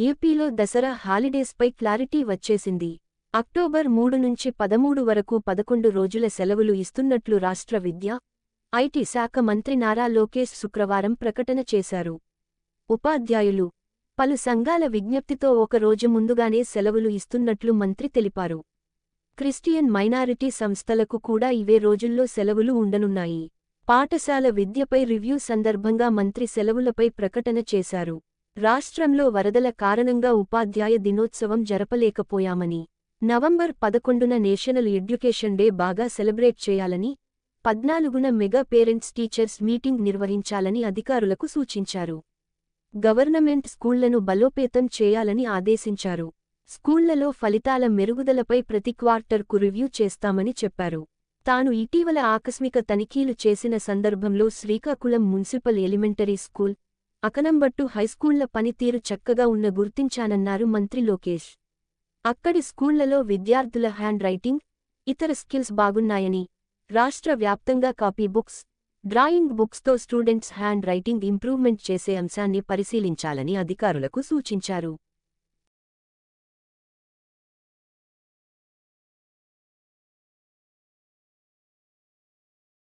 ఏపీలో దసరా హాలిడేస్పై క్లారిటీ వచ్చేసింది. అక్టోబర్ 3 నుంచి 13 వరకు 11 రోజుల సెలవులు ఇస్తున్నట్లు రాష్ట్ర విద్యా, ఐటీ శాఖ మంత్రి నారా లోకేశ్ శుక్రవారం ప్రకటన చేశారు. ఉపాధ్యాయులు, పలు సంఘాల విజ్ఞప్తితో ఒక రోజు ముందుగానే సెలవులు ఇస్తున్నట్లు మంత్రి తెలిపారు. క్రిస్టియన్ మైనారిటీ సంస్థలకు కూడా ఇవే రోజుల్లో సెలవులు ఉండనున్నాయి. పాఠశాల విద్యపై రివ్యూ సందర్భంగా మంత్రి సెలవులపై ప్రకటన చేశారు. రాష్ట్రంలో వరదల కారణంగా ఉపాధ్యాయ దినోత్సవం జరపలేకపోయామని, నవంబర్ 11న నేషనల్ ఎడ్యుకేషన్ డే బాగా సెలబ్రేట్ చేయాలని, 14న మెగా పేరెంట్స్ టీచర్స్ మీటింగ్ నిర్వహించాలని అధికారులకు సూచించారు. గవర్నమెంట్ స్కూళ్లను బలోపేతం చేయాలని ఆదేశించారు. స్కూళ్లలో ఫలితాల మెరుగుదలపై ప్రతి క్వార్టర్కు రివ్యూ చేస్తామని చెప్పారు. తాను ఇటీవల ఆకస్మిక తనిఖీలు చేసిన సందర్భంలో శ్రీకాకుళం మున్సిపల్ ఎలిమెంటరీ స్కూల్, అకనంబట్టు హైస్కూళ్ల పనితీరు చక్కగా ఉన్న గుర్తించానన్నారు మంత్రి లోకేశ్. అక్కడి స్కూళ్లలో విద్యార్థుల హ్యాండ్ రైటింగ్, ఇతర స్కిల్స్ బాగున్నాయని, రాష్ట్ర వ్యాప్తంగా కాపీ బుక్స్, డ్రాయింగ్ బుక్స్తో స్టూడెంట్స్ హ్యాండ్ రైటింగ్ ఇంప్రూవ్మెంట్ చేసే అంశాన్ని పరిశీలించాలని అధికారులకు సూచించారు.